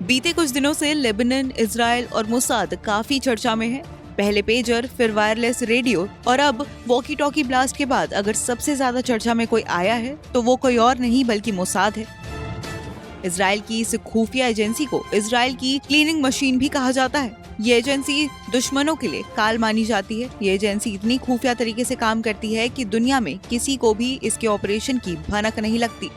बीते कुछ दिनों से लेबनान, इजराइल और मोसाद काफी चर्चा में है। पहले पेजर, फिर वायरलेस रेडियो और अब वॉकी टॉकी ब्लास्ट के बाद अगर सबसे ज्यादा चर्चा में कोई आया है तो वो कोई और नहीं बल्कि मोसाद है। इजराइल की इस खुफिया एजेंसी को इजराइल की क्लीनिंग मशीन भी कहा जाता है। ये एजेंसी दुश्मनों के लिए काल मानी जाती है। ये एजेंसी इतनी खुफिया तरीके से काम करती है कि दुनिया में किसी को भी इसके ऑपरेशन की भनक नहीं लगती।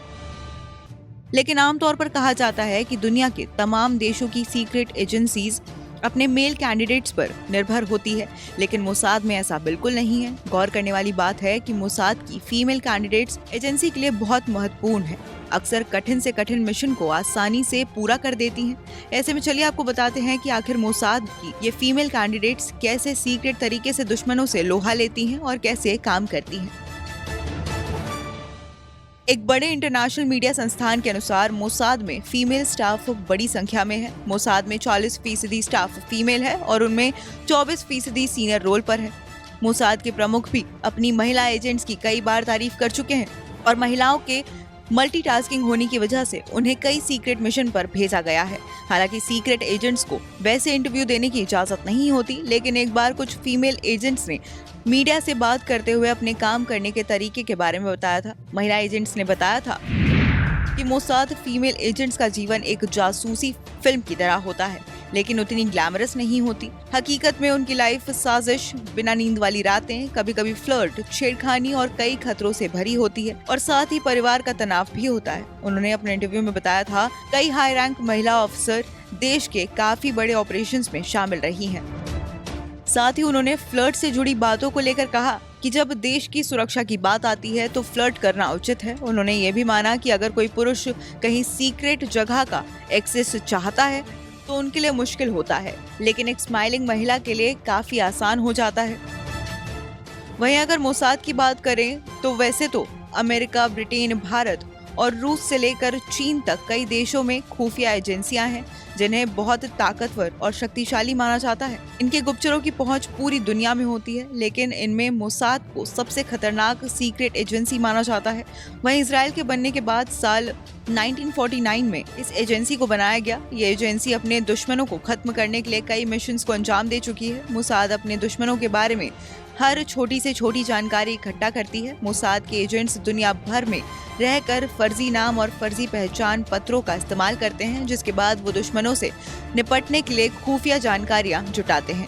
लेकिन आमतौर पर कहा जाता है कि दुनिया के तमाम देशों की सीक्रेट एजेंसीज अपने मेल कैंडिडेट्स पर निर्भर होती है, लेकिन मोसाद में ऐसा बिल्कुल नहीं है। गौर करने वाली बात है कि मोसाद की फीमेल कैंडिडेट्स एजेंसी के लिए बहुत महत्वपूर्ण है। अक्सर कठिन से कठिन मिशन को आसानी से पूरा कर देती हैं। ऐसे में चलिए आपको बताते हैं कि आखिर मोसाद की ये फीमेल कैंडिडेट्स कैसे सीक्रेट तरीके से दुश्मनों से लोहा लेती हैं और कैसे काम करती हैं। एक बड़े इंटरनेशनल मीडिया संस्थान के अनुसार मोसाद में फीमेल स्टाफ बड़ी संख्या में है। मोसाद में 40% स्टाफ फीमेल है और उनमें 24% सीनियर रोल पर है। मोसाद के प्रमुख भी अपनी महिला एजेंट्स की कई बार तारीफ कर चुके हैं और महिलाओं के मल्टीटास्किंग होने की वजह से उन्हें कई सीक्रेट मिशन पर भेजा गया है। हालांकि सीक्रेट एजेंट्स को वैसे इंटरव्यू देने की इजाजत नहीं होती, लेकिन एक बार कुछ फीमेल एजेंट्स ने मीडिया से बात करते हुए अपने काम करने के तरीके के बारे में बताया था। महिला एजेंट्स ने बताया था कि मोसाद फीमेल एजेंट्स का जीवन एक जासूसी फिल्म की तरह होता है, लेकिन उतनी ग्लैमरस नहीं होती। हकीकत में उनकी लाइफ साजिश, बिना नींद वाली रातें, कभी कभी फ्लर्ट, छेड़खानी और कई खतरों से भरी होती है और साथ ही परिवार का तनाव भी होता है। उन्होंने अपने इंटरव्यू में बताया था कई हाई रैंक महिला ऑफिसर देश के काफी बड़े ऑपरेशंस में शामिल रही हैं। साथ ही उन्होंने फ्लर्ट से जुड़ी बातों को लेकर कहा कि जब देश की सुरक्षा की बात आती है तो फ्लर्ट करना उचित है। उन्होंने ये भी माना कि अगर कोई पुरुष कहीं सीक्रेट जगह का एक्सेस चाहता है तो उनके लिए मुश्किल होता है, लेकिन एक स्माइलिंग महिला के लिए काफी आसान हो जाता है। वहीं अगर मोसाद की बात करें तो वैसे तो अमेरिका, ब्रिटेन, भारत और रूस से लेकर चीन तक कई देशों में खुफिया एजेंसियां हैं जिन्हें बहुत ताकतवर और शक्तिशाली माना जाता है। इनके गुप्तचरों की पहुंच पूरी दुनिया में होती है, लेकिन इनमें मोसाद को सबसे खतरनाक सीक्रेट एजेंसी माना जाता है। वहीं इजराइल के बनने के बाद साल 1949 में इस एजेंसी को बनाया गया। ये एजेंसी अपने दुश्मनों को खत्म करने के लिए कई मिशंस को अंजाम दे चुकी है। मोसाद अपने दुश्मनों के बारे में हर छोटी से छोटी जानकारी इकट्ठा करती है। मोसाद के एजेंट्स दुनिया भर में रहकर फर्जी नाम और फर्जी पहचान पत्रों का इस्तेमाल करते हैं, जिसके बाद वो दुश्मनों से निपटने के लिए खुफिया जानकारियां जुटाते हैं।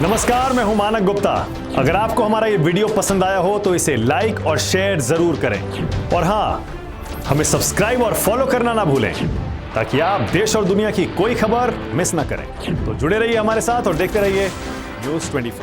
नमस्कार, मैं हूं मानक गुप्ता। अगर आपको हमारा ये वीडियो पसंद आया हो तो इसे लाइक और शेयर जरूर करें और हाँ, हमें सब्सक्राइब और फॉलो करना ना भूलें ताकि आप देश और दुनिया की कोई खबर मिस ना करें। तो जुड़े रहिए हमारे साथ और देखते रहिए न्यूज़ 24।